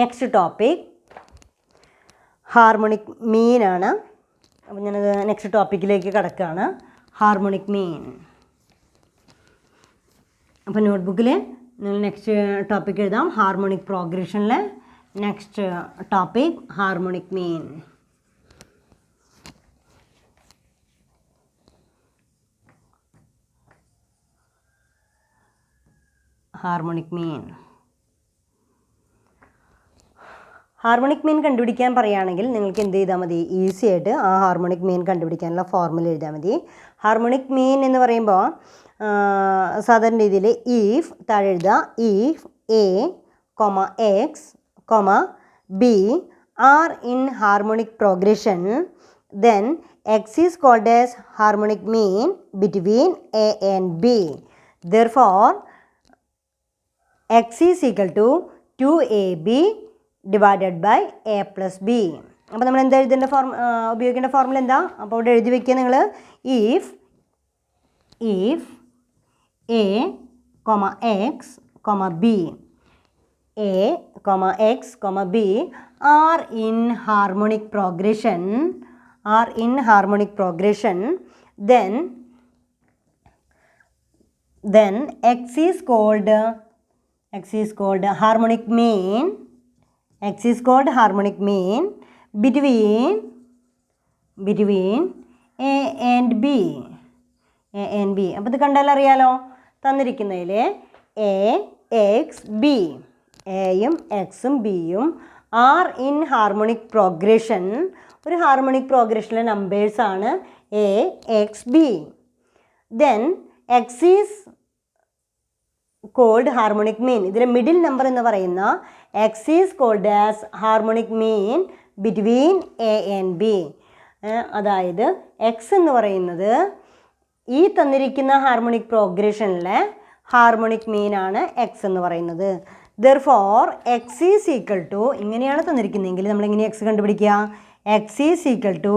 നെക്സ്റ്റ് ടോപ്പിക് ഹാർമോണിക് മീൻ ആണ്. അപ്പോൾ ഞാനത് നെക്സ്റ്റ് ടോപ്പിക്കിലേക്ക് കടക്കുകയാണ്. Harmonic mean. അപ്പോൾ നോട്ട്ബുക്കിൽ നിങ്ങൾ നെക്സ്റ്റ് ടോപ്പിക് എഴുതാം. ഹാർമോണിക് പ്രോഗ്രഷനിലെ next topic harmonic mean. Harmonic mean. Harmonic mean കണ്ടുപിടിക്കാൻ പറയുകയാണെങ്കിൽ നിങ്ങൾക്ക് എന്ത് ചെയ്താൽ മതി? ഈസി ആയിട്ട് ആ ഹാർമോണിക് മീൻ കണ്ടുപിടിക്കാനുള്ള ഫോർമുല എഴുതാൽ മതി. ഹാർമോണിക് മീൻ എന്ന് പറയുമ്പോൾ സാധാരണ രീതിയിൽ ഈഫ് താഴെ എഴുതുക. If A X B are in harmonic progression then X is called as harmonic mean between A and B. Therefore X is equal to 2ab divided by A plus B. അപ്പോൾ നമ്മൾ എന്താ എഴുതേണ്ട ഉപയോഗിക്കേണ്ട formula എന്താ? അപ്പോൾ ഇവിടെ എഴുതി വയ്ക്കുക നിങ്ങൾ. If A X B B are in harmonic progression then x is called harmonic mean between a and b. അപ്പോൾ ഇത് കണ്ടാൽ അറിയാലോ, തന്നിരിക്കുന്നതിൽ എ എക്സ് ബി, എയും എക്സും ബിയും ആർ ഇൻ ഹാർമോണിക് പ്രോഗ്രഷൻ. ഒരു ഹാർമോണിക് പ്രോഗ്രഷനിലെ നമ്പേഴ്സാണ് A X B. Then X is called harmonic mean. ഇതിലെ മിഡിൽ നമ്പർ എന്ന് പറയുന്ന X is called as harmonic mean between A and B. അതായത് എക്സ് എന്ന് പറയുന്നത് ഈ തന്നിരിക്കുന്ന ഹാർമോണിക് പ്രോഗ്രഷനിലെ ഹാർമോണിക് മീനാണ് എക്സ് എന്ന് പറയുന്നത്. Therefore X is equal to, ഇങ്ങനെയാണ് തന്നിരിക്കുന്നതെങ്കിൽ നമ്മളെങ്ങനെ എക്സ് കണ്ടുപിടിക്കുക? X is equal to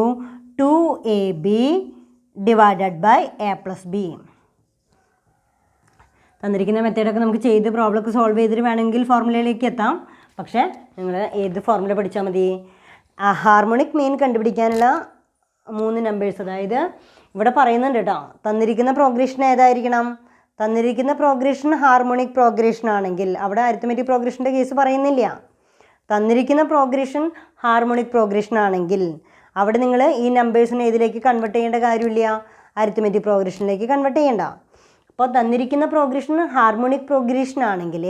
2ab divided by A plus B. തന്നിരിക്കുന്ന മെത്തേഡൊക്കെ നമുക്ക് ചെയ്ത് പ്രോബ്ലമൊക്കെ സോൾവ് ചെയ്തിട്ട് വേണമെങ്കിൽ ഫോർമുലയിലേക്ക് എത്താം. പക്ഷേ നിങ്ങൾ ഏത് ഫോർമുല പഠിച്ചാൽ മതി? ഹാർമോണിക് മീൻ കണ്ടുപിടിക്കാനുള്ള 3 നമ്പേഴ്സ്, അതായത് ഇവിടെ പറയുന്നുണ്ട് കേട്ടോ, തന്നിരിക്കുന്ന പ്രോഗ്രഷൻ ഏതായിരിക്കണം? തന്നിരിക്കുന്ന പ്രോഗ്രഷൻ ഹാർമോണിക് പ്രോഗ്രഷൻ ആണെങ്കിൽ അവിടെ അരിത്മെറ്റിക് പ്രോഗ്രഷൻ്റെ കേസ് പറയുന്നില്ല. തന്നിരിക്കുന്ന പ്രോഗ്രഷൻ ഹാർമോണിക് പ്രോഗ്രഷൻ ആണെങ്കിൽ അവിടെ നിങ്ങൾ ഈ നമ്പേഴ്സിനെ ഏതിലേക്ക് കൺവേർട്ട് ചെയ്യേണ്ട കാര്യമില്ല, അരിത്മെറ്റിക് പ്രോഗ്രഷനിലേക്ക് കൺവേർട്ട് ചെയ്യേണ്ട. അപ്പോൾ തന്നിരിക്കുന്ന പ്രോഗ്രഷൻ ഹാർമോണിക് പ്രോഗ്രഷൻ ആണെങ്കിൽ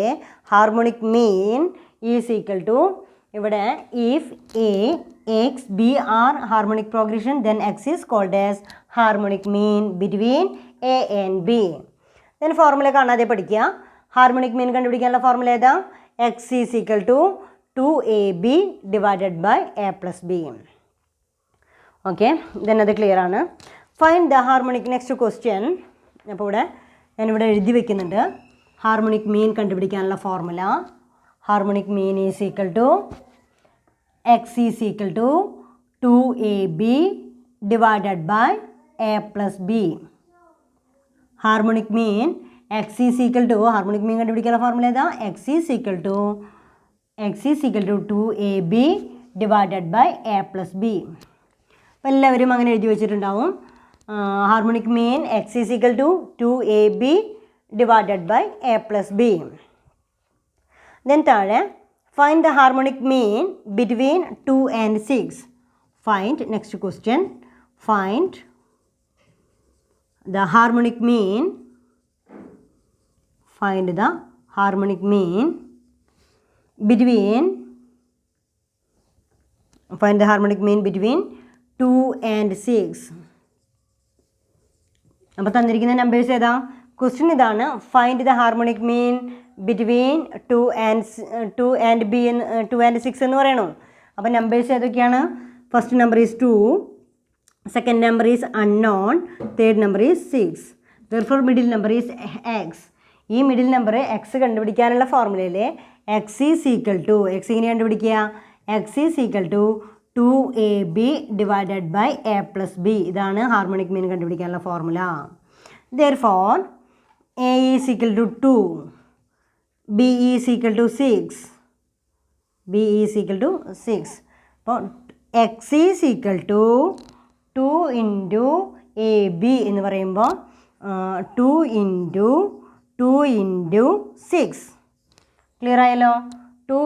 harmonic mean is equal to, ഇവിടെ if A X B are harmonic progression then X is called as harmonic mean between A and B. Then formula കാണാതെ പഠിക്കുക. Harmonic mean കണ്ടുപിടിക്കാനുള്ള formula ഏതാ? X is equal to 2ab divided by A plus B. Okay, then അത് clear ആണ്. Find the harmonic. Next question. അപ്പോൾ ഇവിടെ ഞാനിവിടെ എഴുതി വയ്ക്കുന്നുണ്ട് ഹാർമോണിക് മീൻ കണ്ടുപിടിക്കാനുള്ള formula. Harmonic mean is equal to X is equal to 2ab divided by A plus B. Harmonic mean X is equal to, harmonic mean കണ്ടുപിടിക്കാനുള്ള formula ഏതാ? X is equal to 2ab divided by A plus B. അപ്പോൾ എല്ലാവരും അങ്ങനെ എഴുതി വെച്ചിട്ടുണ്ടാവും. Harmonic mean X is equal to 2ab divided by A plus B. Then താഴെ find the harmonic mean between 2 and 6. Find, next question, find the harmonic mean, find the harmonic mean between 2 and 6. അപ്പോൾ തന്നിരിക്കുന്ന numbers ഏതാ? Question ഇതാണ്, find the harmonic mean between 2 and 6 എന്ന് പറയണു. അപ്പോൾ numbers ഏതൊക്കെയാണ്? First number is 2, second number is unknown, third number is 6. Therefore middle number is X. ഈ middle number X കണ്ടുപിടിക്കാനുള്ള ഫോർമുലയിൽ X is equal to, X എങ്ങനെ കണ്ടുപിടിക്കുക? X is equal to 2ab divided by a plus B. ഇതാണ് harmonic mean കണ്ടുപിടിക്കാനുള്ള formula. Therefore a is equal to 2, b is equal to 6, b is equal to 6. അപ്പോൾ x is equal to 2 into ab എന്ന് പറയുമ്പോൾ 2 into 6. Clear ആയല്ലോ? 2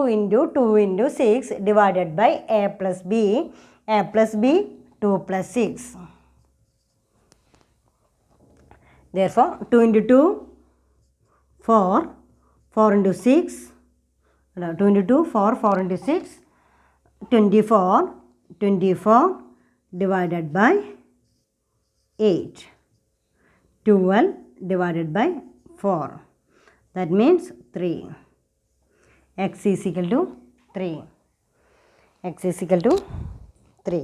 into 6 divided by a plus B. 2 plus 6. Therefore 2 into 2 4, 4 into 6, 2 into 2 4, 4 into 6 24 divided by 8, 12 divided by 4, that means 3. X is equal to 3. X is equal to 3.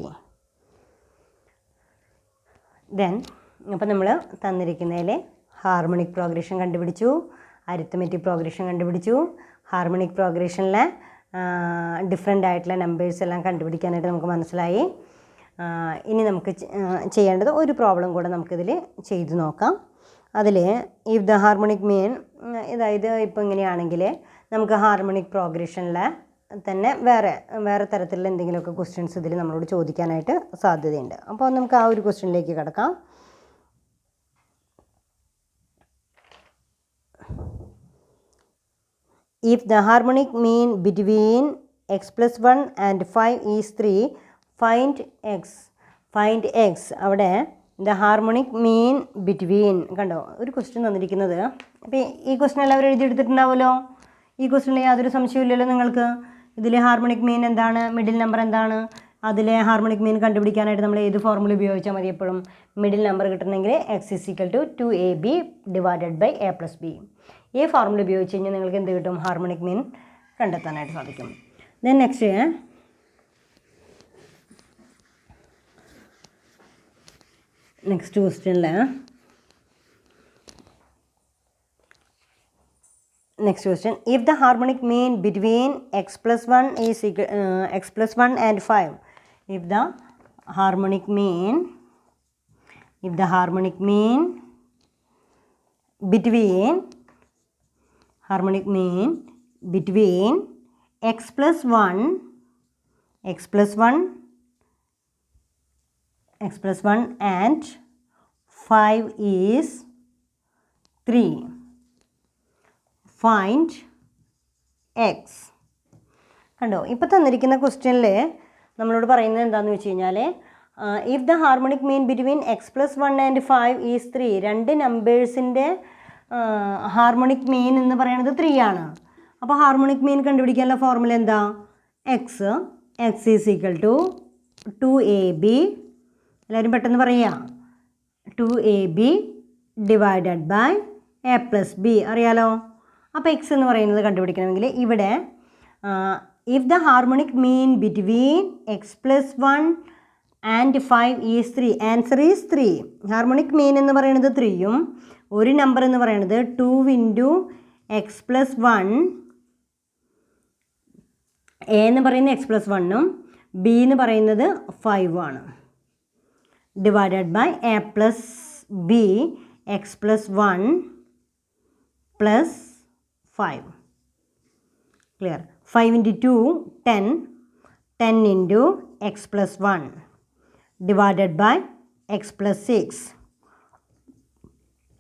Then അപ്പോൾ നമ്മൾ തന്നിരിക്കുന്നതിൽ harmonic progression കണ്ടുപിടിച്ചു, arithmetic progression കണ്ടുപിടിച്ചു. Harmonic പ്രോഗ്രഷനിലെ different ആയിട്ടുള്ള numbers എല്ലാം കണ്ടുപിടിക്കാനായിട്ട് നമുക്ക് മനസ്സിലായി. ഇനി നമുക്ക് ചെയ്യേണ്ടത് ഒരു പ്രോബ്ലം കൂടെ നമുക്കിതിൽ ചെയ്തു നോക്കാം. അതിൽ ഇഫ് ദ ഹാർമോണിക് മീൻ, അതായത് ഇപ്പോൾ ഇങ്ങനെയാണെങ്കിൽ നമുക്ക് ഹാർമോണിക് പ്രോഗ്രഷനിലെ തന്നെ വേറെ തരത്തിലുള്ള എന്തെങ്കിലുമൊക്കെ ക്വസ്റ്റ്യൻസ് ഇതിൽ നമ്മളോട് ചോദിക്കാനായിട്ട് സാധ്യതയുണ്ട്. അപ്പോൾ നമുക്ക് ആ ഒരു ക്വസ്റ്റ്യനിലേക്ക് കിടക്കാം. If the harmonic mean between x plus 1 and 5 is 3, find x. അവിടെ the harmonic mean between, കണ്ടോ ഒരു ക്വസ്റ്റ്യൻ തന്നിരിക്കുന്നത്. അപ്പോൾ ഈ ക്വസ്റ്റ്യൻ എല്ലാവരും എഴുതിയെടുത്തിട്ടുണ്ടാവുമല്ലോ. ഈ ക്വസ്റ്റ്യനിൽ യാതൊരു സംശയമില്ലല്ലോ നിങ്ങൾക്ക്. ഇതിൽ ഹാർമോണിക് മീൻ എന്താണ്, മിഡിൽ നമ്പർ എന്താണ്, അതിലെ ഹാർമോണിക് മീൻ കണ്ടുപിടിക്കാനായിട്ട് നമ്മൾ ഏത് ഫോർമുല ഉപയോഗിച്ചാൽ മതി? എപ്പോഴും മിഡിൽ നമ്പർ കിട്ടണമെങ്കിൽ X is equal to 2ab divided by a plus B. ഈ ഫോർമുല ഉപയോഗിച്ച് കഴിഞ്ഞാൽ നിങ്ങൾക്ക് എന്ത് കിട്ടും? ഹാർമോണിക് മീൻ കണ്ടെത്താനായിട്ട് സാധിക്കും. ദെൻ നെക്സ്റ്റ് ക്വസ്റ്റ്യനിൽ next question, if the harmonic mean between x plus 1 is x plus 1 and 5, if the harmonic mean between x plus 1 and 5 is 3, find X. കണ്ടോ, ഇപ്പോൾ തന്നിരിക്കുന്ന ക്വസ്റ്റ്യനിൽ നമ്മളോട് പറയുന്നത് എന്താണെന്ന് വെച്ച് കഴിഞ്ഞാൽ if the harmonic mean between X plus 1 and 5 is 3, രണ്ട് നമ്പേഴ്സിൻ്റെ ഹാർമോണിക് മീൻ എന്ന് പറയുന്നത് 3 ആണ്. അപ്പോൾ ഹാർമോണിക് മീൻ കണ്ടുപിടിക്കാനുള്ള ഫോർമുല എന്താ? X is equal to 2ab, എല്ലാവരും പെട്ടെന്ന് പറയുക, 2ab divided by a plus B. അറിയാലോ? അപ്പോൾ എക്സ് എന്ന് പറയുന്നത് കണ്ടുപിടിക്കണമെങ്കിൽ ഇവിടെ if the harmonic mean between X plus 1 and 5 is 3, answer is 3. Harmonic mean എന്ന് പറയുന്നത് 3യും ഒരു നമ്പർ എന്ന് പറയുന്നത് 2 ഇൻറ്റു എക്സ് പ്ലസ് 1, എ എന്ന് പറയുന്നത് എക്സ് പ്ലസ് 1ഉം ബി എന്ന് പറയുന്നത് 5 ആണ്, divided by A plus B X plus 1 plus 5. Clear? 5 into 2 10, 10 into x plus 1 divided by x plus 6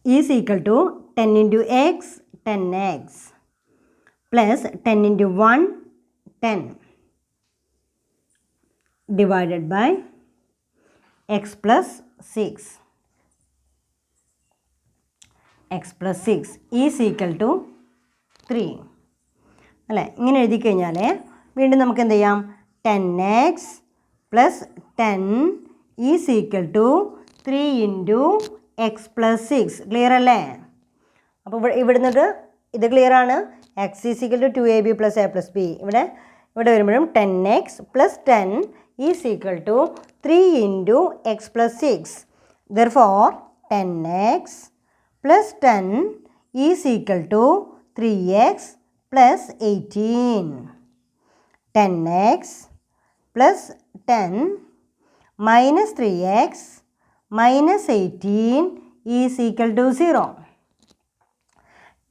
is equal to 10 into x, 10x plus 10 into 1, 10 divided by x plus 6. x plus 6 is equal to 3 അല്ലേ? ഇങ്ങനെ എഴുതി കഴിഞ്ഞാൽ വീണ്ടും നമുക്ക് എന്ത് ചെയ്യാം? 10x plus 10 is equal to 3 into X plus 6. Clear അല്ലേ? അപ്പോൾ ഇവിടുന്നിട്ട് ഇത് ക്ലിയർ ആണ്. X is equal to 2ab plus a plus B. ഇവിടെ വരുമ്പോഴും 10x plus 10 is equal to 3 into X plus 6. Therefore 10x plus 10 is equal to 3x plus 18. 10x plus 10 minus 3x minus 18 is equal to 0.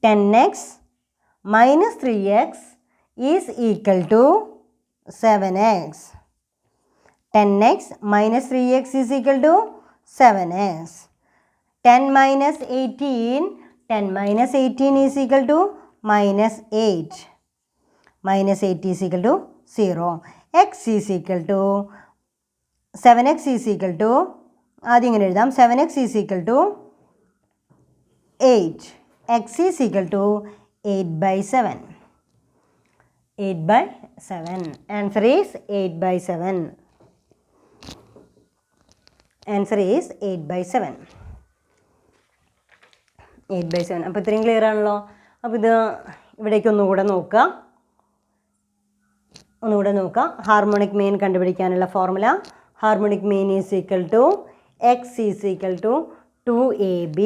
10x minus 3x is equal to 7x. 10x minus 3x is equal to 7x. 10 minus 18 is equal to minus 8. Minus 8 is equal to 0. X is equal to 7x is equal to, ആദ്യം ഇങ്ങനെ എഴുതാം, 7x is equal to 8. X is equal to 8/7. 8/7. Answer is 8/7. Answer is 8/7. 8/7. അപ്പോൾ ഇത്രയും clear ആണല്ലോ. അപ്പോൾ ഇത് ഇവിടേക്ക് ഒന്നുകൂടെ നോക്കാം. ഹാർമോണിക് മീൻ കണ്ടുപിടിക്കാനുള്ള formula, harmonic mean is equal to X is equal to 2ab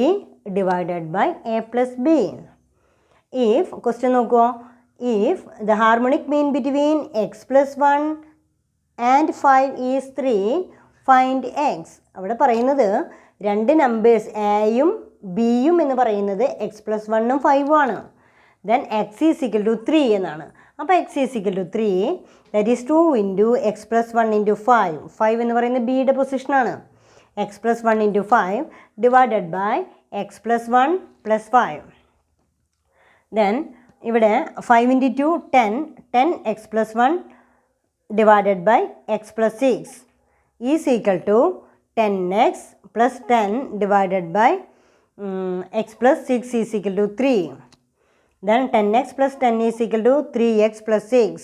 divided by a plus B. If question നോക്കുമോ, if the harmonic mean between X plus 1 and 5 is 3, find X. അവിടെ പറയുന്നത് രണ്ട് numbers എയും ബിയും എന്ന് പറയുന്നത് X plus 1ഉം 5ഉം ആണ്. Then X is equal to 3 എന്നാണ്. അപ്പോൾ X is equal to 3, that is 2 into X plus 1 into 5. 5 എന്ന് പറയുന്നത് ബിയുടെ പൊസിഷനാണ്. X plus 1 into 5 divided by X plus 1 plus 5. Then ഇവിടെ 5 into 2 10 X plus 1 divided by X plus 6 is equal to 10x plus 10 divided by X plus 6 is equal to 3. Then 10x plus 10 is equal to 3x plus 6.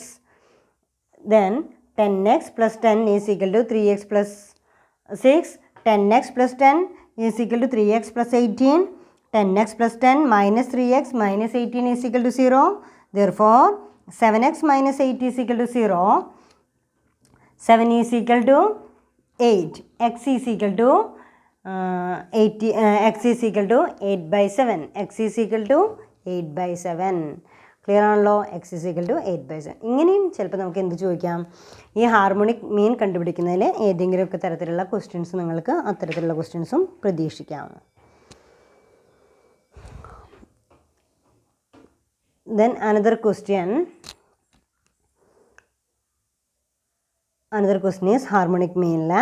Then 10x plus 10 is equal to 3x plus 6. 10x plus 10 is equal to 3x plus 18. 10x plus 10 minus 3x minus 18 is equal to 0. Therefore, 7x minus 8 is equal to 0. 7 is equal to 8. X is equal to 8/7. X is equal to 8/7. Clear ആണല്ലോ. X is equal to 8/7. ഇങ്ങനെയും ചിലപ്പോൾ നമുക്ക് എന്ത് ചോദിക്കാം, ഈ harmonic mean കണ്ടുപിടിക്കുന്നതിൽ ഏതെങ്കിലുമൊക്കെ തരത്തിലുള്ള questions നിങ്ങൾക്ക് അത്തരത്തിലുള്ള ക്വസ്റ്റ്യൻസും പ്രതീക്ഷിക്കാം. Then another question is harmonic മീനിൽ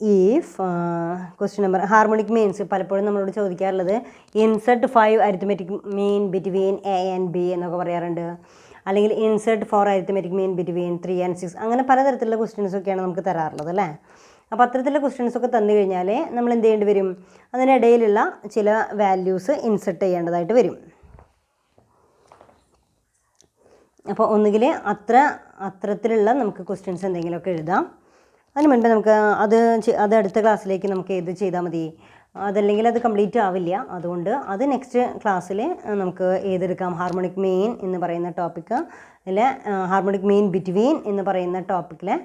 if question number harmonic means പലപ്പോഴും നമ്മളോട് ചോദിക്കാറുള്ളത് insert 5 arithmetic mean between A and B എന്നൊക്കെ പറയാറുണ്ട്. അല്ലെങ്കിൽ insert 4 arithmetic mean between 3 and 6. അങ്ങനെ പലതരത്തിലുള്ള ക്വസ്റ്റ്യൻസൊക്കെയാണ് നമുക്ക് തരാറുള്ളത് അല്ലേ. അപ്പോൾ അത്തരത്തിലുള്ള ക്വസ്റ്റ്യൻസൊക്കെ തന്നു കഴിഞ്ഞാൽ നമ്മൾ എന്ത് ചെയ്യേണ്ടി വരും, അതിനിടയിലുള്ള ചില വാല്യൂസ് ഇൻസെർട്ട് ചെയ്യേണ്ടതായിട്ട് വരും. അപ്പോൾ ഒന്നുകിൽ അത്തരത്തിലുള്ള നമുക്ക് ക്വസ്റ്റ്യൻസ് എന്തെങ്കിലുമൊക്കെ എഴുതാം. അതിന് മുൻപ് നമുക്ക് അത് അടുത്ത ക്ലാസ്സിലേക്ക് നമുക്ക് ഏത് ചെയ്താൽ മതി, അതല്ലെങ്കിൽ അത് കംപ്ലീറ്റ് ആവില്ല. അതുകൊണ്ട് അത് നെക്സ്റ്റ് ക്ലാസ്സിൽ നമുക്ക് ഏതെടുക്കാം, ഹാർമോണിക് മീൻ എന്ന് പറയുന്ന ടോപ്പിക്ക്, അതിൽ ഹാർമോണിക് മീൻ ബിറ്റ്വീൻ എന്ന് പറയുന്ന ടോപ്പിക്കിലെ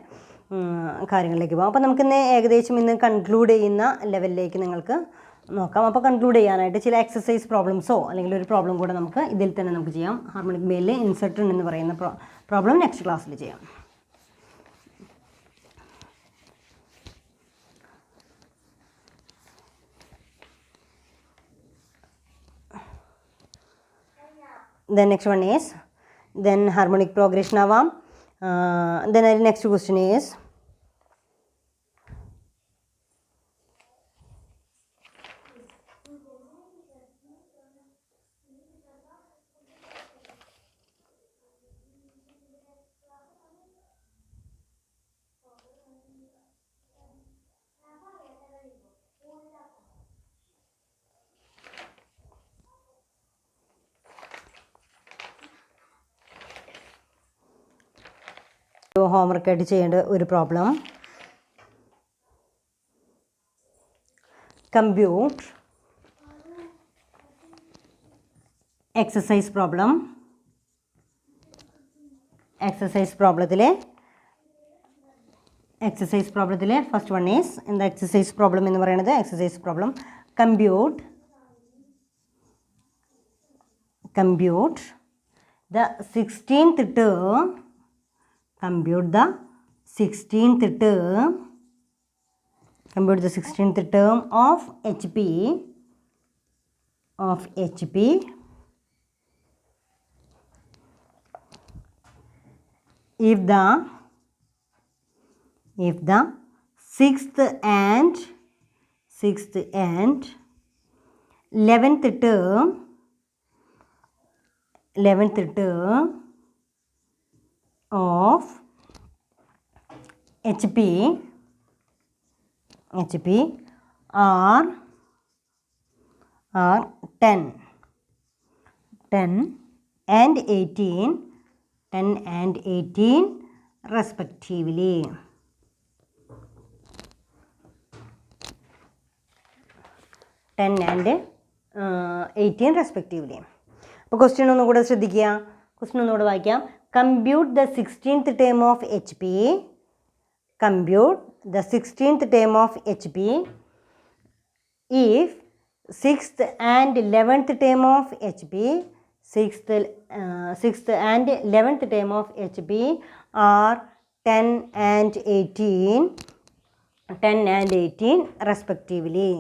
കാര്യങ്ങളിലേക്ക് പോകാം. അപ്പോൾ നമുക്കിന്ന് ഏകദേശം ഇന്ന് കൺക്ലൂഡ് ചെയ്യുന്ന ലെവലിലേക്ക് നിങ്ങൾക്ക് നോക്കാം. അപ്പോൾ കൺക്ലൂഡ് ചെയ്യാനായിട്ട് ചില എക്സസൈസ് പ്രോബ്ലംസോ അല്ലെങ്കിൽ ഒരു പ്രോബ്ലം കൂടെ നമുക്ക് ഇതിൽ തന്നെ നമുക്ക് ചെയ്യാം. ഹാർമോണിക് മീനിൽ ഇൻസെർട്ട് എന്ന് പറയുന്ന പ്രോബ്ലം നെക്സ്റ്റ് ക്ലാസ്സിൽ ചെയ്യാം. Then next one is then harmonic progression ആവാം. Then next question is ഹോംവർക്കായിട്ട് ചെയ്യേണ്ട ഒരു problem. Compute exercise problem. Exercise പ്രോബ്ലത്തിലെ ഫസ്റ്റ് വൺ ഈസ് എന്താ എക്സസൈസ് പ്രോബ്ലം എന്ന് പറയുന്നത്? Exercise problem compute the 16th term. Compute the 16th term of HP if the 6th and 11th term of HP are 10 and 18 respectively. അപ്പോൾ question ഒന്നുകൂടെ ശ്രദ്ധിക്കുക. Question ഒന്നുകൂടെ വായിക്കാം. Compute the 16th term of HP. If 6th and 11th term of HP, 6th and 11th term of HP are 10 and 18 respectively.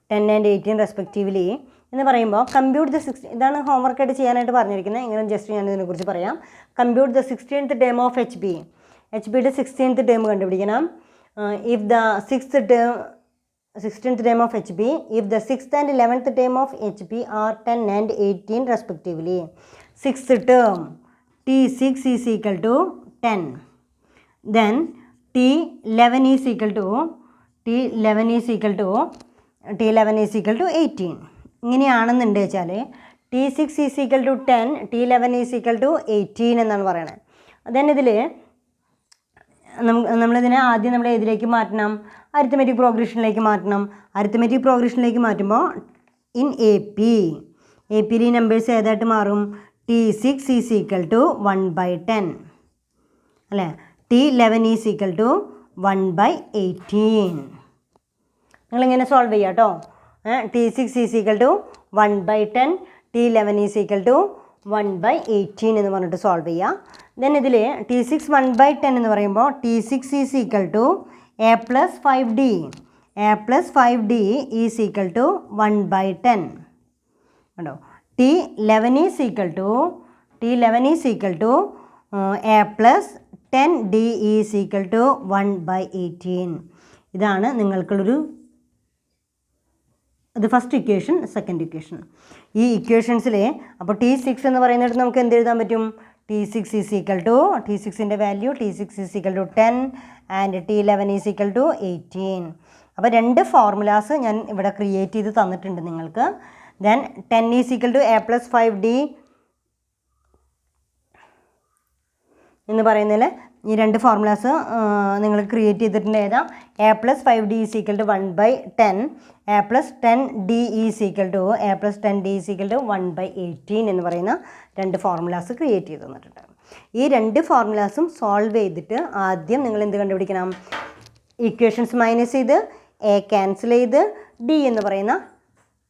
10 and 18 respectively എന്ന് പറയുമ്പോൾ compute the 16, ഇതാണ് ഹോംവർക്കായിട്ട് ചെയ്യാനായിട്ട് പറഞ്ഞിരിക്കുന്നത്. എങ്ങനെ ജസ്റ്റ് ഞാൻ ഇതിനെക്കുറിച്ച് പറയാം. Compute the 16th term of HP. HPയുടെ 16th term കണ്ടുപിടിക്കണം. If the 16th term of HP, if the 6th and 11th term of HP are 10 and 18 respectively. 6th term T6 is equal to 10. Then T11 is equal to 18. ഇങ്ങനെയാണെന്നുണ്ട് വെച്ചാൽ T6 is equal to 10, T11 is equal to 18 എന്നാണ് പറയണത്. അതന്നെ ഇതിൽ നമ്മളിതിനെ ആദ്യം നമ്മൾ ഏതിലേക്ക് മാറ്റണം? അരിത്തമെറ്റിക് പ്രോഗ്രഷനിലേക്ക് മാറ്റണം. അരിത്തമെറ്റിക് പ്രോഗ്രഷനിലേക്ക് മാറ്റുമ്പോൾ ഇൻ AP യിൽ ഈ നമ്പേഴ്സ് ഏതായിട്ട് മാറും? T6 ഈസ് ഈക്വൽ ടു 1/10 അല്ലേ? T11 is equal to 1/18. നിങ്ങളിങ്ങനെ സോൾവ് ചെയ്യുക കേട്ടോ. T6 is equal to 1/10, T11 is equal to 1/18 എന്ന് പറഞ്ഞിട്ട് സോൾവ് ചെയ്യുക. ദെൻ ഇതിൽ T6 1/10 എന്ന് പറയുമ്പോൾ T6 is equal to A plus 5D is equal to 1/10 കേട്ടോ. T11 is equal to A plus 10D is equal to 1/18. ഇതാണ് നിങ്ങൾക്കുള്ളൊരു ഇത് first equation. Second equation ഈ ഇക്വേഷൻസിൽ അപ്പോൾ T6 എന്ന് പറയുന്നിടത്ത് നമുക്ക് എന്ത് എഴുതാൻ പറ്റും? T6 ഈസ് ഈക്വൽ ടു T6ൻ്റെ value T6 is equal to 10 and T11 is equal to 18. അപ്പോൾ രണ്ട് ഫോർമുലാസ് ഞാൻ ഇവിടെ ക്രിയേറ്റ് ചെയ്ത് തന്നിട്ടുണ്ട് നിങ്ങൾക്ക്. Then 10 is equal to A plus 5D എന്ന് പറയുന്നതിൽ ഈ രണ്ട് ഫോർമുലാസ് നിങ്ങൾ ക്രിയേറ്റ് ചെയ്തിട്ടുണ്ട്. ഏതാ? A plus 5D is equal to 1/10, A plus 10D is equal to 1/18 എന്ന് പറയുന്ന രണ്ട് ഫോർമുലാസ് ക്രിയേറ്റ് ചെയ്ത് തന്നിട്ടുണ്ട്. ഈ രണ്ട് ഫോർമുലാസും സോൾവ് ചെയ്തിട്ട് ആദ്യം നിങ്ങൾ എന്ത് കണ്ടുപിടിക്കണം? ഇക്വേഷൻസ് മൈനസ് ചെയ്ത് A ക്യാൻസൽ ചെയ്ത് D എന്ന് പറയുന്ന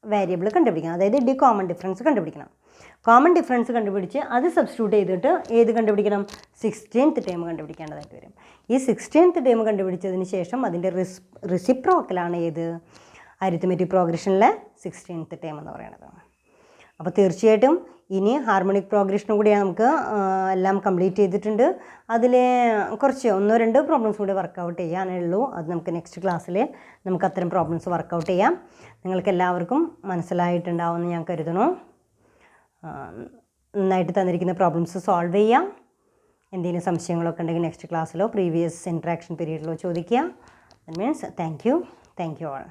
വേരിയബിൾ കണ്ടുപിടിക്കണം. അതായത് D കോമൺ ഡിഫറൻസ് കണ്ടുപിടിക്കണം. കോമൺ ഡിഫറൻസ് കണ്ടുപിടിച്ച് അത് സബ്സ്റ്റിറ്റ്യൂട്ട് ചെയ്തിട്ട് ഏത് കണ്ടുപിടിക്കണം? 16th term കണ്ടുപിടിക്കേണ്ടതായിട്ട് വരും. ഈ 16th term കണ്ടുപിടിച്ചതിന് ശേഷം അതിൻ്റെ റെസിപ്രോക്കലാണ് ഏത്? അരിത്തമെറ്റിക് പ്രോഗ്രഷനിലെ 16th term എന്ന് പറയുന്നത്. അപ്പോൾ തീർച്ചയായിട്ടും ഇനി ഹാർമോണിക് പ്രോഗ്രഷനും കൂടി നമുക്ക് എല്ലാം കംപ്ലീറ്റ് ചെയ്തിട്ടുണ്ട്. അതിൽ കുറച്ച് 1-2 പ്രോബ്ലംസ് കൂടി വർക്കൗട്ട് ചെയ്യാനേ ഉള്ളൂ. അത് നമുക്ക് നെക്സ്റ്റ് ക്ലാസ്സിൽ നമുക്ക് അത്തരം പ്രോബ്ലംസ് വർക്കൗട്ട് ചെയ്യാം. നിങ്ങൾക്ക് എല്ലാവർക്കും മനസ്സിലായിട്ടുണ്ടാവുമെന്ന് ഞാൻ കരുതുന്നു. നന്നായിട്ട് തന്നിരിക്കുന്ന പ്രോബ്ലംസ് സോൾവ് ചെയ്യാം. എന്തെങ്കിലും സംശയങ്ങളൊക്കെ ഉണ്ടെങ്കിൽ നെക്സ്റ്റ് ക്ലാസ്സിലോ പ്രീവിയസ് ഇൻട്രാക്ഷൻ പീരീഡിലോ ചോദിക്കുക. That means thank you all.